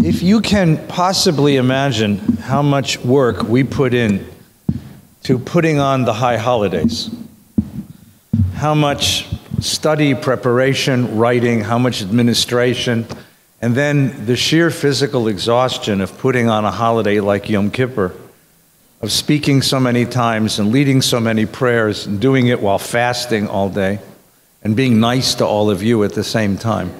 If you can possibly imagine how much work we put in to putting on the high holidays, how much study, preparation, writing, how much administration, and then the sheer physical exhaustion of putting on a holiday like Yom Kippur, of speaking so many times and leading so many prayers and doing it while fasting all day and being nice to all of you at the same time.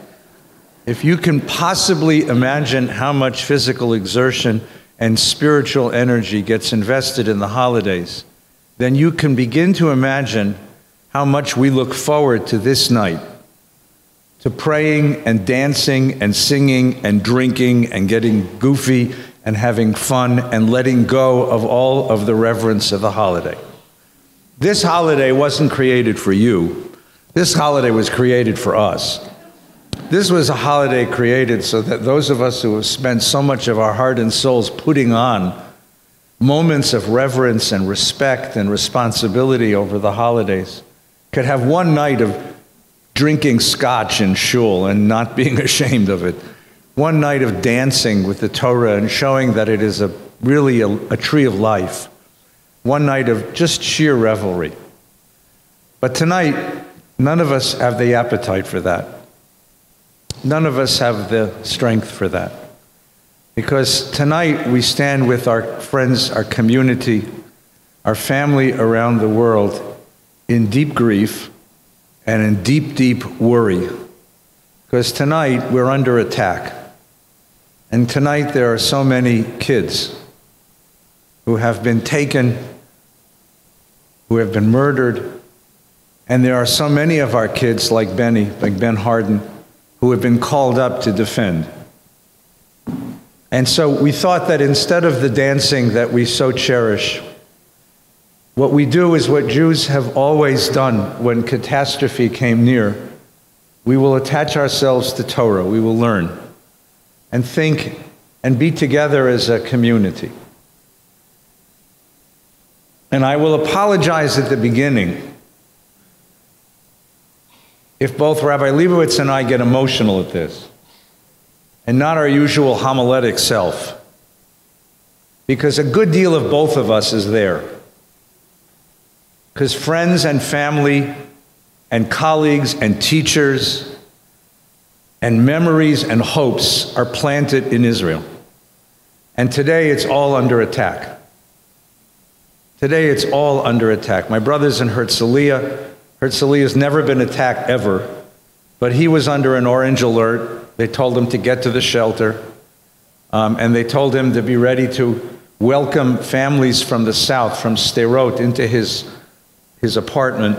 If you can possibly imagine how much physical exertion and spiritual energy gets invested in the holidays, then you can begin to imagine how much we look forward to this night, to praying and dancing and singing and drinking and getting goofy and having fun and letting go of all of the reverence of the holiday. This holiday wasn't created for you. This holiday was created for us. This was a holiday created so that those of us who have spent so much of our heart and souls putting on moments of reverence and respect and responsibility over the holidays could have one night of drinking scotch in shul and not being ashamed of it. One night of dancing with the Torah and showing that it is really a tree of life. One night of just sheer revelry. But tonight, none of us have the appetite for that. None of us have the strength for that. Because tonight we stand with our friends, our community, our family around the world in deep grief and in deep, deep worry. Because tonight we're under attack. And tonight there are so many kids who have been taken, who have been murdered. And there are so many of our kids like Benny, like Ben Harden, who have been called up to defend. And so we thought that instead of the dancing that we so cherish, what we do is what Jews have always done when catastrophe came near. We will attach ourselves to Torah. We will learn and think and be together as a community. And I will apologize at the beginning if both Rabbi Leibowitz and I get emotional at this, and not our usual homiletic self, because a good deal of both of us is there. Because friends and family and colleagues and teachers and memories and hopes are planted in Israel. And today it's all under attack. Today it's all under attack. My brother's in Herzliya. Herzliya has never been attacked ever, but he was under an orange alert. They told him to get to the shelter, and they told him to be ready to welcome families from the south, from Sderot, into his apartment.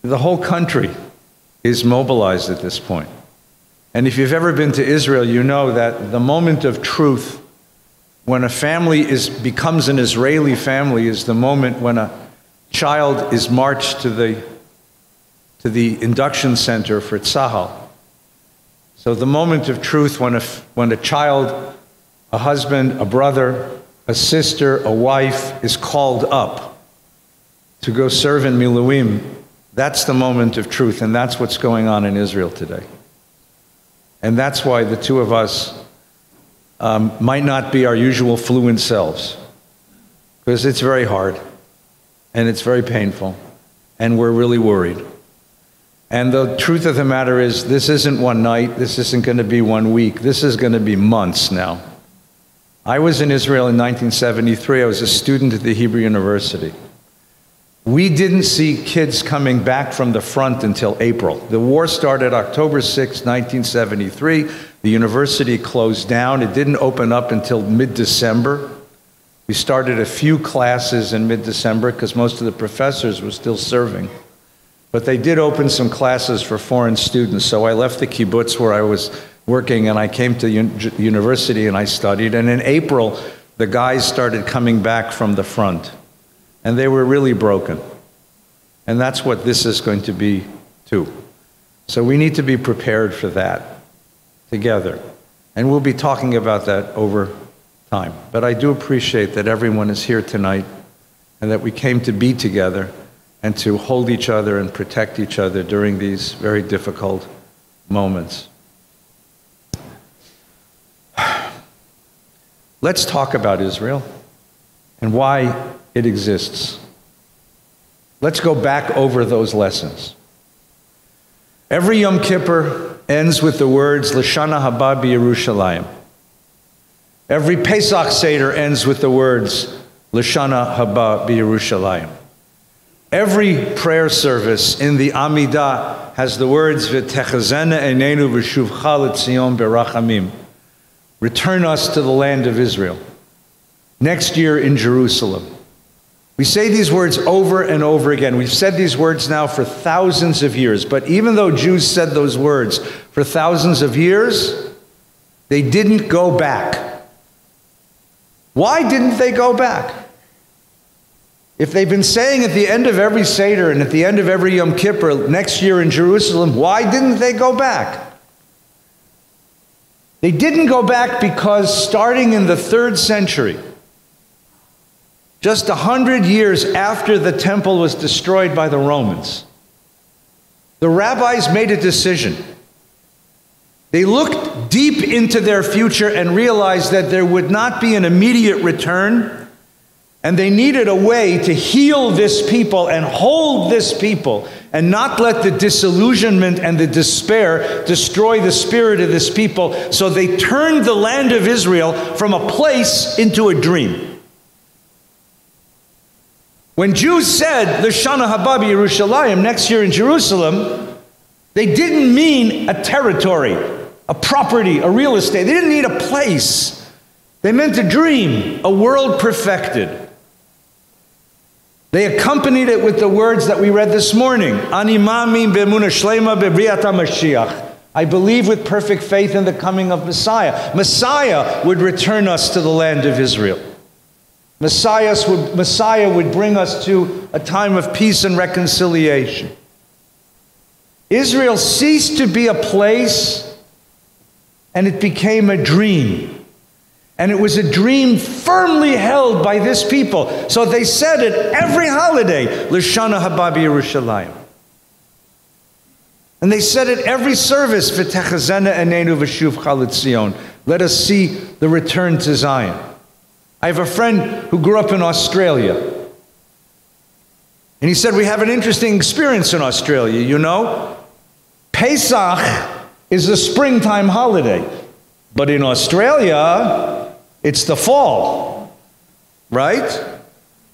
The whole country is mobilized at this point. And if you've ever been to Israel, you know that the moment of truth, when a family becomes an Israeli family, is the moment when a child is marched to the induction center for Tzahal. So the moment of truth when a child, a husband, a brother, a sister, a wife is called up to go serve in Miluim, that's the moment of truth, and that's what's going on in Israel today. And that's why the two of us might not be our usual fluent selves, because it's very hard. And it's very painful, and we're really worried. And the truth of the matter is, this isn't one night, this isn't going to be 1 week, this is going to be months now. I was in Israel in 1973, I was a student at the Hebrew University. We didn't see kids coming back from the front until April. The war started October 6, 1973, the university closed down, it didn't open up until mid-December. We started a few classes in mid-December because most of the professors were still serving. But they did open some classes for foreign students, so I left the kibbutz where I was working and I came to university and I studied. And in April, the guys started coming back from the front. And they were really broken. And that's what this is going to be too. So we need to be prepared for that together. And we'll be talking about that over time. But I do appreciate that everyone is here tonight and that we came to be together and to hold each other and protect each other during these very difficult moments. let's talk about Israel and why it exists. Let's go back over those lessons. Every Yom Kippur ends with the words, L'shana haba b'Yerushalayim. Every Pesach Seder ends with the words, L'shana haba b'Yerushalayim. Every prayer service in the Amidah has the words, V'techazena einenu v'shuvcha l'tzion berachamim. Return us to the land of Israel. Next year in Jerusalem. We say these words over and over again. We've said these words now for thousands of years. But even though Jews said those words for thousands of years, they didn't go back. Why didn't they go back? If they've been saying at the end of every Seder and at the end of every Yom Kippur, next year in Jerusalem, why didn't they go back? They didn't go back because starting in the 3rd century, just 100 years after the temple was destroyed by the Romans, the rabbis made a decision. They looked deep into their future and realized that there would not be an immediate return, and they needed a way to heal this people and hold this people and not let the disillusionment and the despair destroy the spirit of this people. So they turned the land of Israel from a place into a dream. When Jews said, L'shana haba b'Yerushalayim, next year in Jerusalem, they didn't mean a territory, a property, a real estate. They didn't need a place. They meant a dream, a world perfected. They accompanied it with the words that we read this morning. Ani ma'amin be'emunah shlema be'briat HaMashiach. I believe with perfect faith in the coming of Messiah. Messiah would return us to the land of Israel. Messiah would bring us to a time of peace and reconciliation. Israel ceased to be a place, and it became a dream. And it was a dream firmly held by this people. So they said it every holiday, L'shana haba b'Yerushalayim. And they said it every service, V'techazena einenu v'shuvcha l'tzion. Let us see the return to Zion. I have a friend who grew up in Australia. And he said, we have an interesting experience in Australia, you know. Pesach is a springtime holiday. But in Australia, it's the fall, right?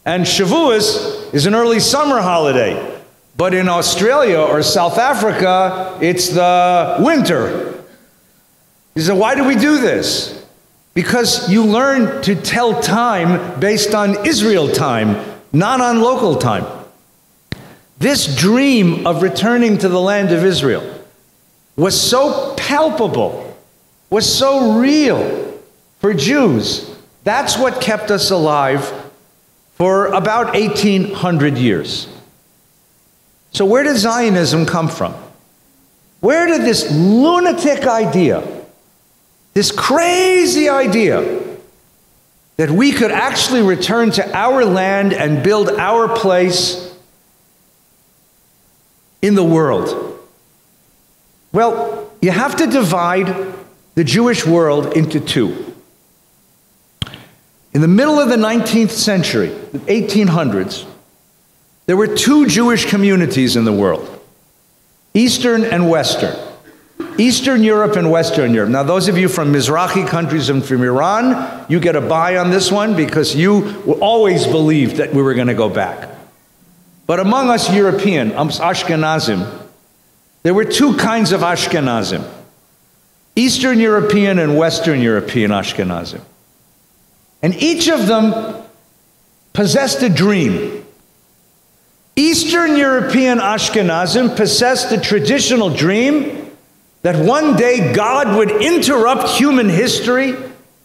And Shavuos is an early summer holiday. But in Australia or South Africa, it's the winter. He said, why do we do this? Because you learn to tell time based on Israel time, not on local time. This dream of returning to the land of Israel was so palpable, was so real for Jews. That's what kept us alive for about 1,800 years. So where did Zionism come from? Where did this lunatic idea, this crazy idea, that we could actually return to our land and build our place in the world? Well, you have to divide the Jewish world into two. In the middle of the 19th century, the 1800s, there were two Jewish communities in the world, Eastern and Western. Eastern Europe and Western Europe. Now, those of you from Mizrahi countries and from Iran, you get a buy on this one because you always believed that we were going to go back. But among us European, Ashkenazim, there were two kinds of Ashkenazim. Eastern European and Western European Ashkenazim. And each of them possessed a dream. Eastern European Ashkenazim possessed the traditional dream that one day God would interrupt human history,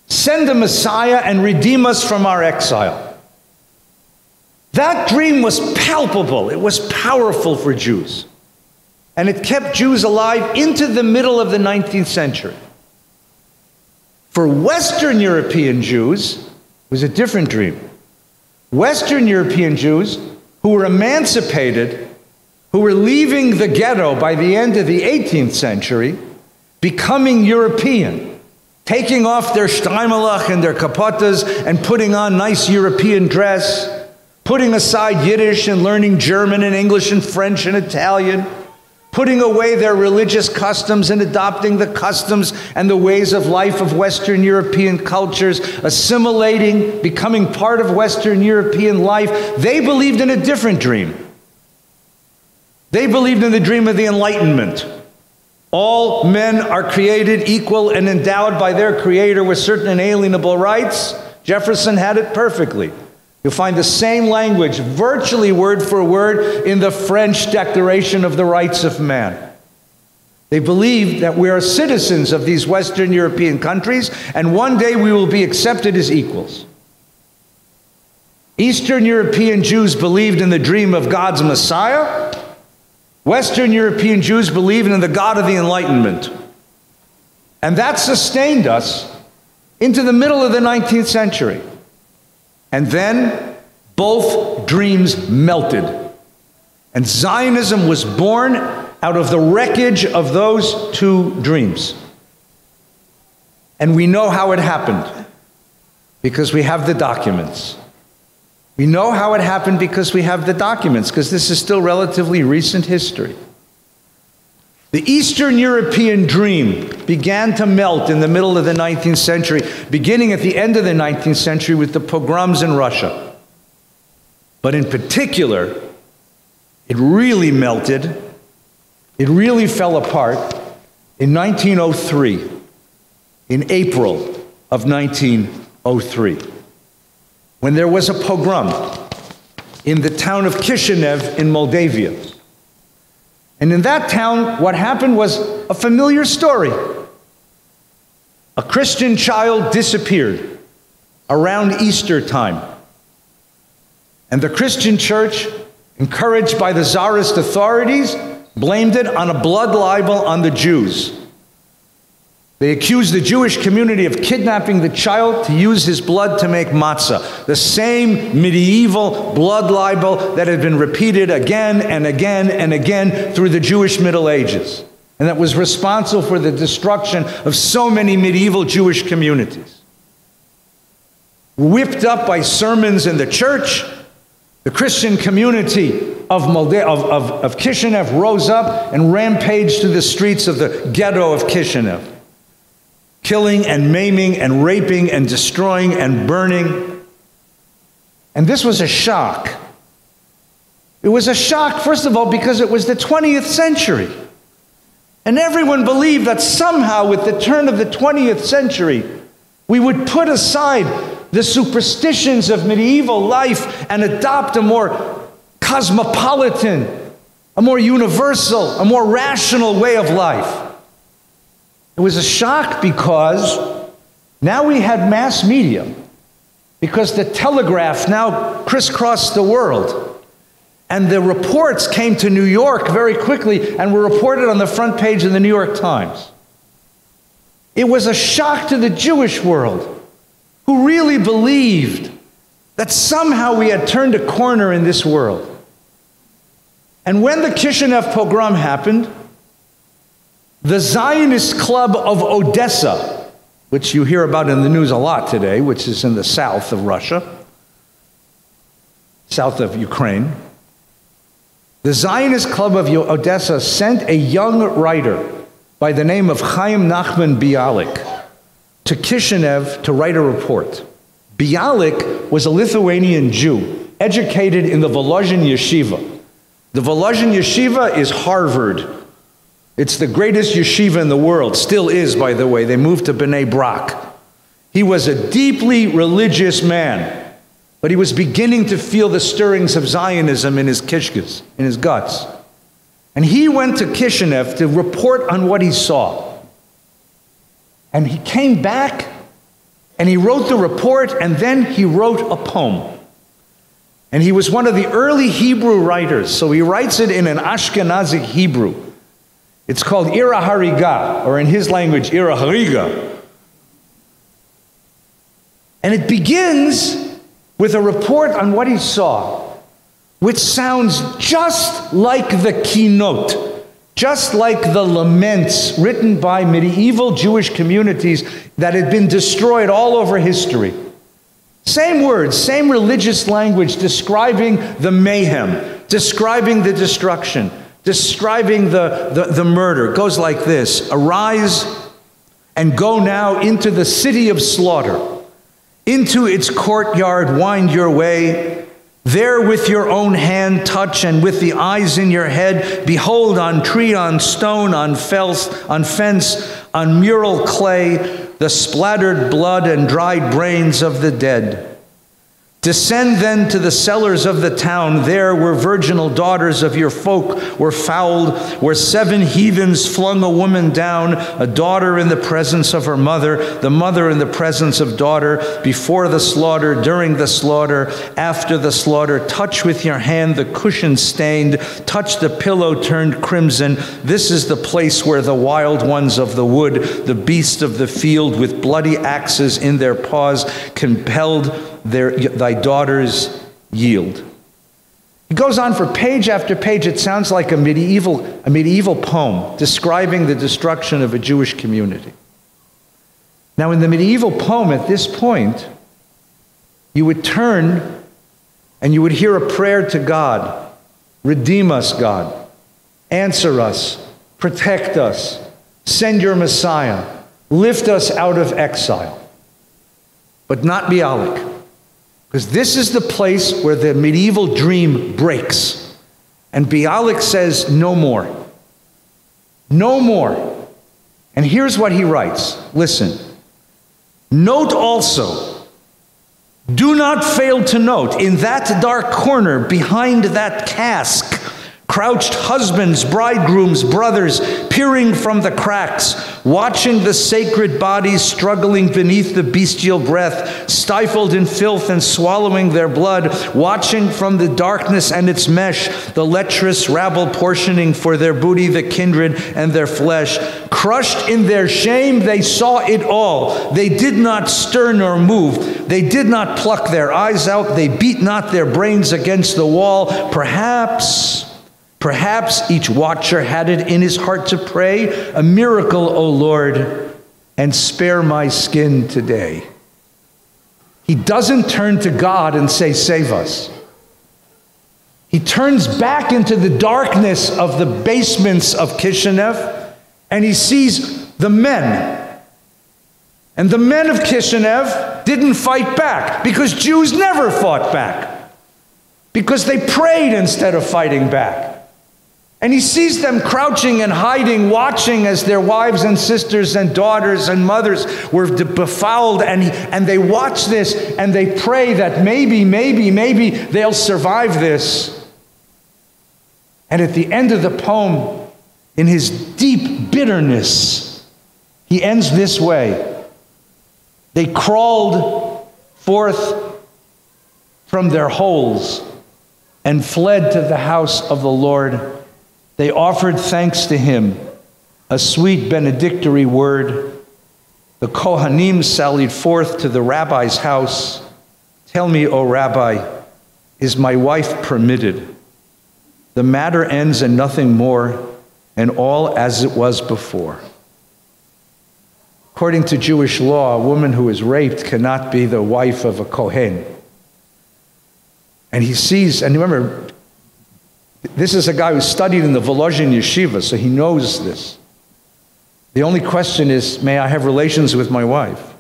send a Messiah, and redeem us from our exile. That dream was palpable. It was powerful for Jews. And it kept Jews alive into the middle of the 19th century. For Western European Jews, it was a different dream. Western European Jews who were emancipated, who were leaving the ghetto by the end of the 18th century, becoming European. taking off their streimelach and their kapotas and putting on nice European dress, putting aside Yiddish and learning German and English and French and Italian, putting away their religious customs and adopting the customs and the ways of life of Western European cultures, assimilating, becoming part of Western European life. They believed in a different dream. They believed in the dream of the Enlightenment. All men are created equal and endowed by their Creator with certain inalienable rights. Jefferson had it perfectly. You'll find the same language, virtually word for word, in the French Declaration of the Rights of Man. They believe that we are citizens of these Western European countries, and one day we will be accepted as equals. Eastern European Jews believed in the dream of God's Messiah. Western European Jews believed in the God of the Enlightenment. And that sustained us into the middle of the 19th century. And then both dreams melted. And Zionism was born out of the wreckage of those two dreams. And we know how it happened because we have the documents. We know how it happened because we have the documents, because this is still relatively recent history. The Eastern European dream began to melt in the middle of the 19th century, beginning at the end of the 19th century with the pogroms in Russia. But in particular, it really melted, it really fell apart in 1903, in April of 1903. When there was a pogrom in the town of Kishinev in Moldavia. And in that town, what happened was a familiar story. A Christian child disappeared around Easter time. And the Christian church, encouraged by the Tsarist authorities, blamed it on a blood libel on the Jews. They accused the Jewish community of kidnapping the child to use his blood to make matzah. The same medieval blood libel that had been repeated again and again and again through the Jewish Middle Ages. And that was responsible for the destruction of so many medieval Jewish communities. Whipped up by sermons in the church, the Christian community of Kishinev rose up and rampaged through the streets of the ghetto of Kishinev, killing and maiming and raping and destroying and burning. And this was a shock. It was a shock, first of all, because it was the 20th century. And everyone believed that somehow with the turn of the 20th century, we would put aside the superstitions of medieval life and adopt a more cosmopolitan, a more universal, a more rational way of life. It was a shock because now we had mass media, because the telegraph now crisscrossed the world. And the reports came to New York very quickly and were reported on the front page of the New York Times. It was a shock to the Jewish world, who really believed that somehow we had turned a corner in this world. And when the Kishinev pogrom happened, the Zionist Club of Odessa, which you hear about in the news a lot today, which is in the south of Russia, south of Ukraine, the Zionist Club of Odessa sent a young writer by the name of Chaim Nachman Bialik to Kishinev to write a report. Bialik was a Lithuanian Jew, educated in the Volozhin Yeshiva. The Volozhin Yeshiva is Harvard. It's the greatest yeshiva in the world, still is, by the way. They moved to Bnei Brak. He was a deeply religious man, but he was beginning to feel the stirrings of Zionism in his kishkas, in his guts. And he went to Kishinev to report on what he saw. And he came back, and he wrote the report, and then he wrote a poem. And he was one of the early Hebrew writers, so he writes it in an Ashkenazic Hebrew. It's called Ira Hariga, or in his language, Ira Hariga. And it begins with a report on what he saw, which sounds just like the keynote Just like the laments written by medieval Jewish communities that had been destroyed all over history. Same words, same religious language describing the mayhem, describing the destruction, describing the murder. It goes like this: arise and go now into the city of slaughter. Into its courtyard wind your way. There with your own hand touch, and with the eyes in your head, behold on tree, on stone, on fence, on mural clay, the splattered blood and dried brains of the dead. Descend then to the cellars of the town, there where virginal daughters of your folk were fouled, where 7 heathens flung a woman down, a daughter in the presence of her mother, the mother in the presence of daughter, before the slaughter, during the slaughter, after the slaughter. Touch with your hand the cushion stained, touch the pillow turned crimson. This is the place where the wild ones of the wood, the beasts of the field, with bloody axes in their paws, compelled thy daughters yield. It goes on for page after page. It sounds like a medieval poem describing the destruction of a Jewish community. Now, in the medieval poem, at this point, you would turn and you would hear a prayer to God. Redeem us, God. Answer us. Protect us. Send your Messiah. Lift us out of exile. But not Bialik. Because this is the place where the medieval dream breaks. And Bialik says, no more. No more. And here's what he writes. Listen. Note also, do not fail to note, in that dark corner behind that cask, crouched husbands, bridegrooms, brothers, peering from the cracks, watching the sacred bodies struggling beneath the bestial breath, stifled in filth and swallowing their blood, watching from the darkness and its mesh, the lecherous rabble portioning for their booty the kindred and their flesh. Crushed in their shame, they saw it all. They did not stir nor move. They did not pluck their eyes out. They beat not their brains against the wall. Perhaps each watcher had it in his heart to pray, a miracle, O Lord, and spare my skin today. He doesn't turn to God and say, save us. He turns back into the darkness of the basements of Kishinev, and he sees the men. And the men of Kishinev didn't fight back, because Jews never fought back, because they prayed instead of fighting back. And he sees them crouching and hiding, watching as their wives and sisters and daughters and mothers were befouled. And they watch this and they pray that maybe they'll survive this. And at the end of the poem, in his deep bitterness, he ends this way. They crawled forth from their holes and fled to the house of the Lord. They offered thanks to him, a sweet benedictory word. The Kohanim sallied forth to the Rabbi's house. Tell me, O Rabbi, is my wife permitted? The matter ends in nothing more, and all as it was before. According to Jewish law, a woman who is raped cannot be the wife of a Kohen. And he sees, and remember, this is a guy who studied in the Volozhin yeshiva, so he knows this. The only question is, may I have relations with my wife?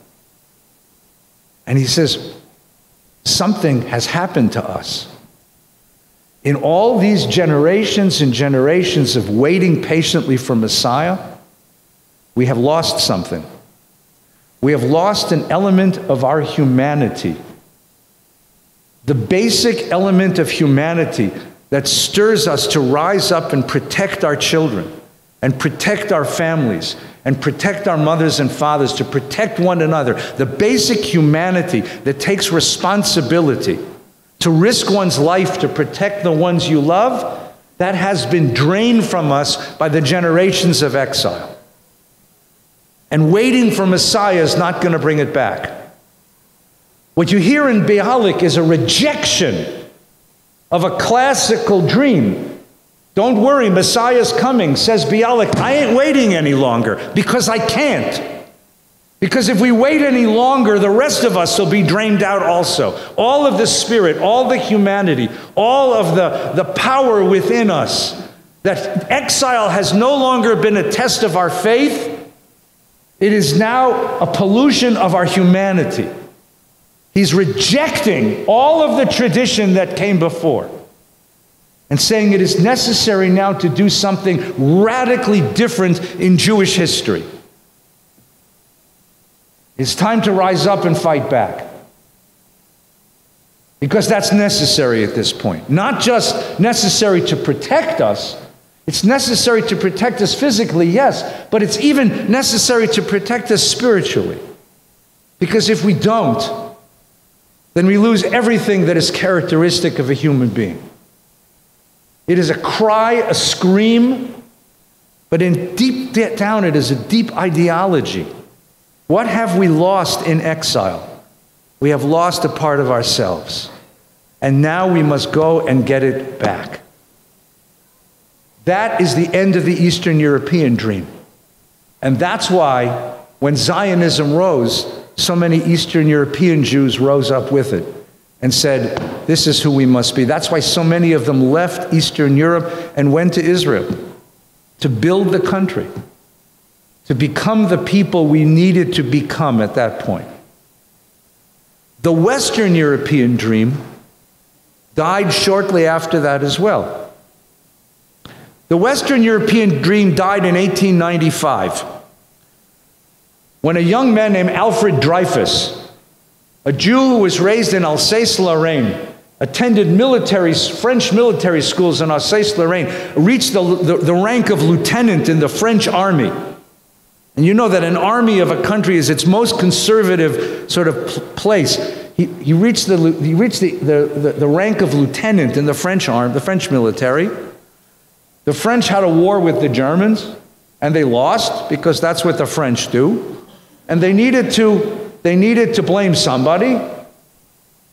And he says, something has happened to us. In all these generations and generations of waiting patiently for Messiah, we have lost something. We have lost an element of our humanity. The basic element of humanity that stirs us to rise up and protect our children and protect our families and protect our mothers and fathers, to protect one another. The basic humanity that takes responsibility to risk one's life to protect the ones you love, that has been drained from us by the generations of exile. And waiting for Messiah is not going to bring it back. What you hear in Bialik is a rejection of a classical dream Don't worry, Messiah's coming, says Bialik. I ain't waiting any longer because I can't. Because if we wait any longer, the rest of us will be drained out also. All of the spirit, all the humanity, all of the power within us. That exile has no longer been a test of our faith. It is now a pollution of our humanity. He's rejecting all of the tradition that came before and saying it is necessary now to do something radically different in Jewish history. It's time to rise up and fight back. Because that's necessary at this point. Not just necessary to protect us. It's necessary to protect us physically, yes, but it's even necessary to protect us spiritually. Because if we don't, then we lose everything that is characteristic of a human being. It is a cry, a scream, but in deep down it is a deep ideology. What have we lost in exile? We have lost a part of ourselves. And now we must go and get it back. That is the end of the Eastern European dream. And that's why when Zionism rose, so many Eastern European Jews rose up with it and said, this is who we must be. That's why so many of them left Eastern Europe and went to Israel to build the country, to become the people we needed to become at that point. The Western European dream died shortly after that as well. The Western European dream died in 1895 when a young man named Alfred Dreyfus, a Jew who was raised in Alsace-Lorraine, attended French military schools in Alsace-Lorraine, reached the rank of lieutenant in the French army. And you know that an army of a country is its most conservative sort of place. He reached the rank of lieutenant in the French army, the French military. The French had a war with the Germans, and they lost because that's what the French do. And they needed to blame somebody,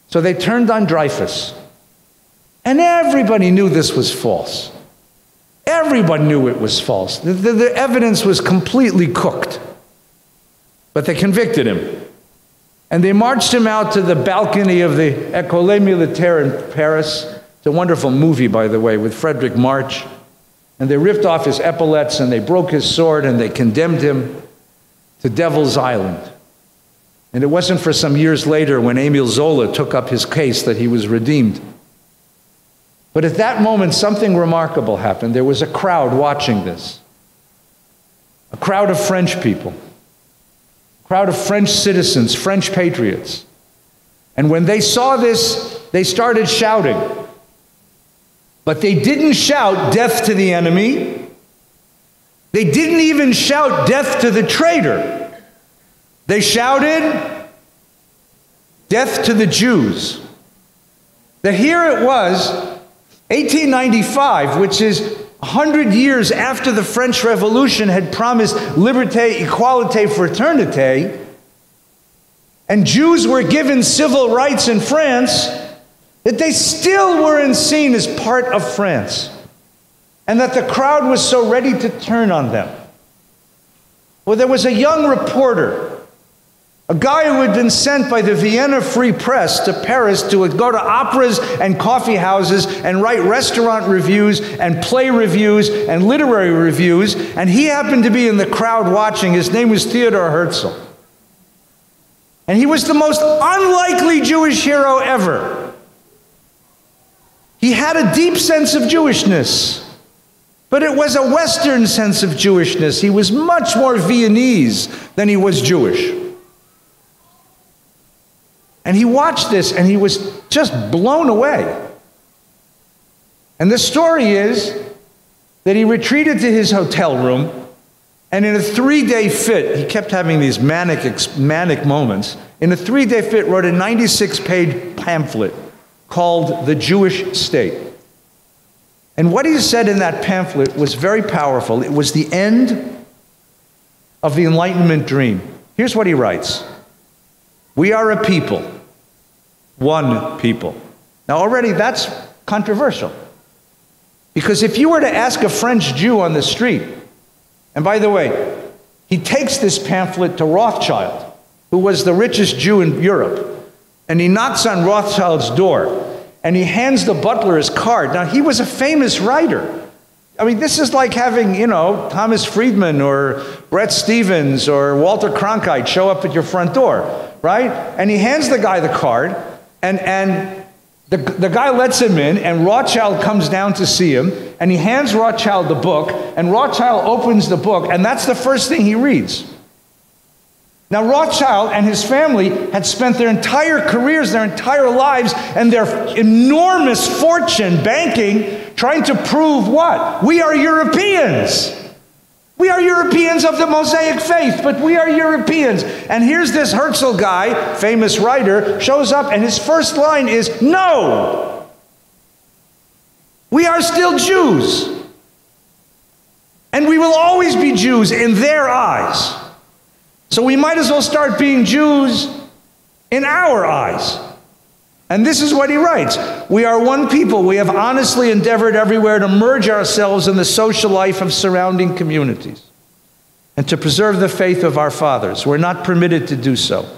so they turned on Dreyfus. And everybody knew this was false. Everybody knew it was false. The evidence was completely cooked. But they convicted him. And they marched him out to the balcony of the École Militaire in Paris. It's a wonderful movie, by the way, with Frederick March. And they ripped off his epaulets and they broke his sword and they condemned him to Devil's Island. And it wasn't for some years later when Émile Zola took up his case that he was redeemed. But at that moment, something remarkable happened. There was a crowd watching this. A crowd of French people. A crowd of French citizens, French patriots. And when they saw this, they started shouting. But they didn't shout death to the enemy. They didn't even shout death to the traitor. They shouted death to the Jews. That here it was, 1895, which is 100 years after the French Revolution had promised liberté, equalité, fraternité, and Jews were given civil rights in France, that they still weren't seen as part of France, and that the crowd was so ready to turn on them. Well, there was a young reporter, a guy who had been sent by the Vienna Free Press to Paris to go to operas and coffee houses and write restaurant reviews and play reviews and literary reviews, and he happened to be in the crowd watching. His name was Theodor Herzl. And he was the most unlikely Jewish hero ever. He had a deep sense of Jewishness, but it was a Western sense of Jewishness. He was much more Viennese than he was Jewish. And he watched this and he was just blown away. And the story is that he retreated to his hotel room, and in a 3-day fit, he kept having these manic moments. In a 3-day fit, wrote a 96-page pamphlet called The Jewish State. And what he said in that pamphlet was very powerful. It was the end of the Enlightenment dream. Here's what he writes. We are a people, one people. Now already that's controversial. Because if you were to ask a French Jew on the street, and by the way, he takes this pamphlet to Rothschild, who was the richest Jew in Europe, and he knocks on Rothschild's door, and he hands the butler his card. Now, he was a famous writer. I mean, this is like having, Thomas Friedman or Bret Stephens or Walter Cronkite show up at your front door, right? And he hands the guy the card, and the guy lets him in, and Rothschild comes down to see him, and he hands Rothschild the book, and Rothschild opens the book, and that's the first thing he reads. Now, Rothschild and his family had spent their entire careers, their entire lives, and their enormous fortune banking, trying to prove what? We are Europeans. We are Europeans of the Mosaic faith, but we are Europeans. And here's this Herzl guy, famous writer, shows up, and his first line is, no! We are still Jews. And we will always be Jews in their eyes. So we might as well start being Jews in our eyes. And this is what he writes. We are one people. We have honestly endeavored everywhere to merge ourselves in the social life of surrounding communities and to preserve the faith of our fathers. We're not permitted to do so.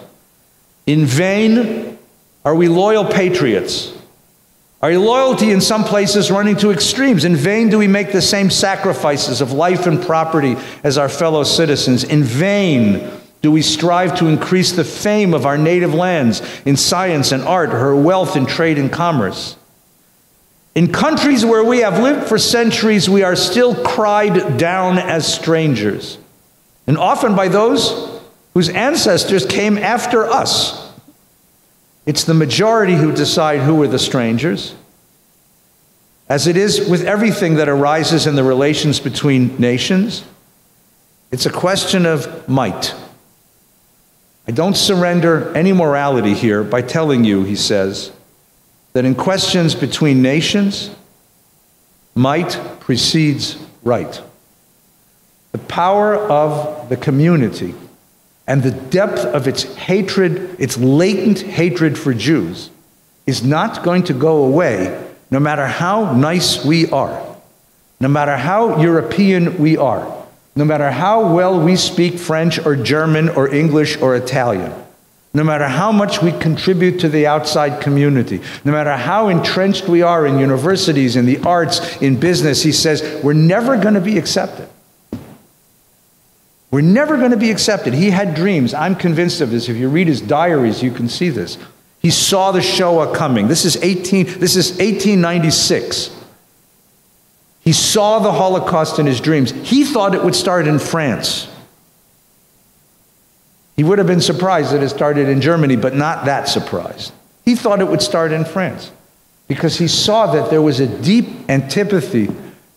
In vain are we loyal patriots. Our loyalty in some places running to extremes. In vain do we make the same sacrifices of life and property as our fellow citizens. In vain do we strive to increase the fame of our native lands in science and art, her wealth in trade and commerce. In countries where we have lived for centuries, we are still cried down as strangers, and often by those whose ancestors came after us. It's the majority who decide who are the strangers, as it is with everything that arises in the relations between nations. It's a question of might. I don't surrender any morality here by telling you, he says, that in questions between nations, might precedes right. The power of the community and the depth of its hatred, its latent hatred for Jews, is not going to go away no matter how nice we are, no matter how European we are, no matter how well we speak French or German or English or Italian, no matter how much we contribute to the outside community, no matter how entrenched we are in universities, in the arts, in business, he says, we're never going to be accepted. We're never going to be accepted. He had dreams. I'm convinced of this. If you read his diaries, you can see this. He saw the Shoah coming. This is 1896. He saw the Holocaust in his dreams. He thought it would start in France. He would have been surprised that it started in Germany, but not that surprised. He thought it would start in France because he saw that there was a deep antipathy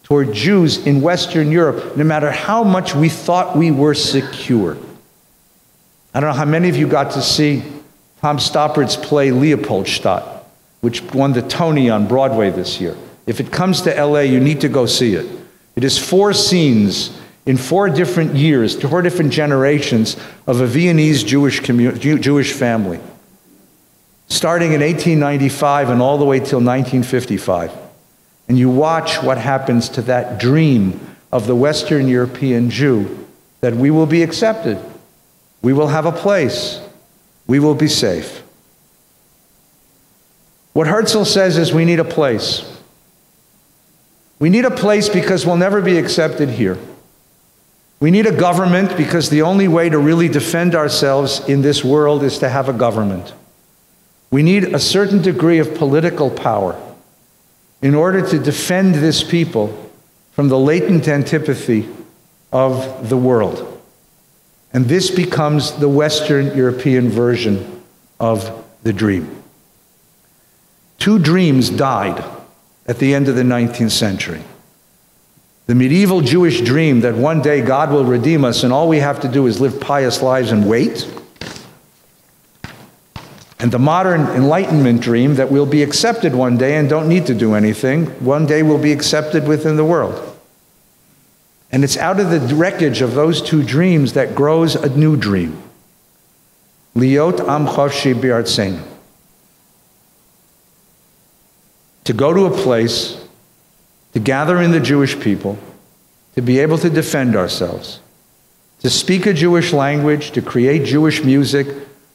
toward Jews in Western Europe, no matter how much we thought we were secure. I don't know how many of you got to see Tom Stoppard's play Leopoldstadt, which won the Tony on Broadway this year. If it comes to LA, you need to go see it. It is 4 scenes in 4 different years, 4 different generations of a Viennese Jewish family, starting in 1895 and all the way till 1955. And you watch what happens to that dream of the Western European Jew, that we will be accepted, we will have a place, we will be safe. What Herzl says is we need a place. We need a place because we'll never be accepted here. We need a government because the only way to really defend ourselves in this world is to have a government. We need a certain degree of political power in order to defend this people from the latent antipathy of the world. And this becomes the Western European version of the dream. 2 dreams died at the end of the 19th century. The medieval Jewish dream that one day God will redeem us and all we have to do is live pious lives and wait. And the modern Enlightenment dream that we'll be accepted one day and don't need to do anything. One day we'll be accepted within the world. And it's out of the wreckage of those 2 dreams that grows a new dream. Liot am chavshi to gather in the Jewish people, to be able to defend ourselves, to speak a Jewish language, to create Jewish music,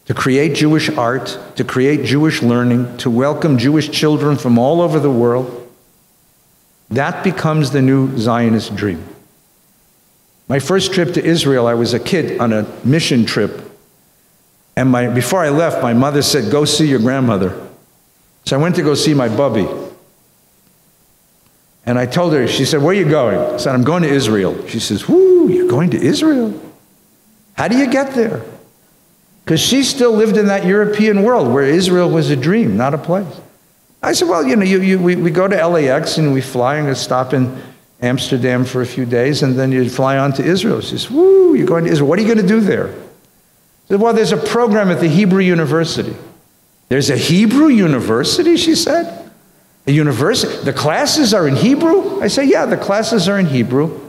to create Jewish art, to create Jewish learning, to welcome Jewish children from all over the world. That becomes the new Zionist dream. My first trip to Israel, I was a kid on a mission trip. And before I left, my mother said, go see your grandmother. So I went to go see my bubby. And I told her, she said, where are you going? I said, I'm going to Israel. She says, whoo, you're going to Israel? How do you get there? Because she still lived in that European world where Israel was a dream, not a place. I said, well, you know, we go to LAX and we fly and we stop in Amsterdam for a few days and then you fly on to Israel. She says, woo, you're going to Israel. What are you going to do there? I said, well, there's a program at the Hebrew University. There's a Hebrew University, she said? A university? The classes are in Hebrew? I say, yeah, the classes are in Hebrew.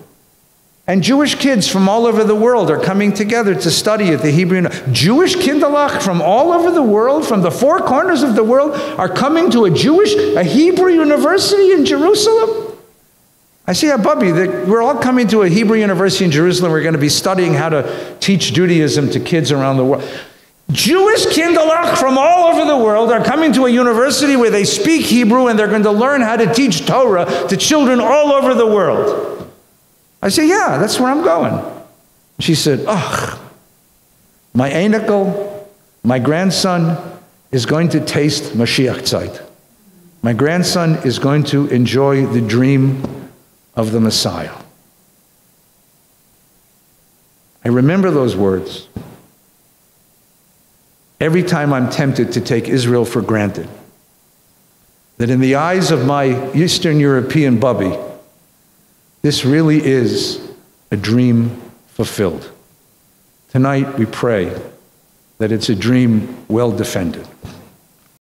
And Jewish kids from all over the world are coming together to study at the Hebrew University. Jewish kinderlach from all over the world, from the four corners of the world, are coming to a Hebrew university in Jerusalem? I say, yeah, Bubby, we're all coming to a Hebrew university in Jerusalem. We're going to be studying how to teach Judaism to kids around the world. Jewish kinderlach from all over the world are coming to a university where they speak Hebrew and they're going to learn how to teach Torah to children all over the world. I say, yeah, that's where I'm going. She said, ugh, my einikel, my grandson is going to taste Mashiach Zeit. My grandson is going to enjoy the dream of the Messiah. I remember those words every time I'm tempted to take Israel for granted. That in the eyes of my Eastern European bubby, this really is a dream fulfilled. Tonight we pray that it's a dream well defended.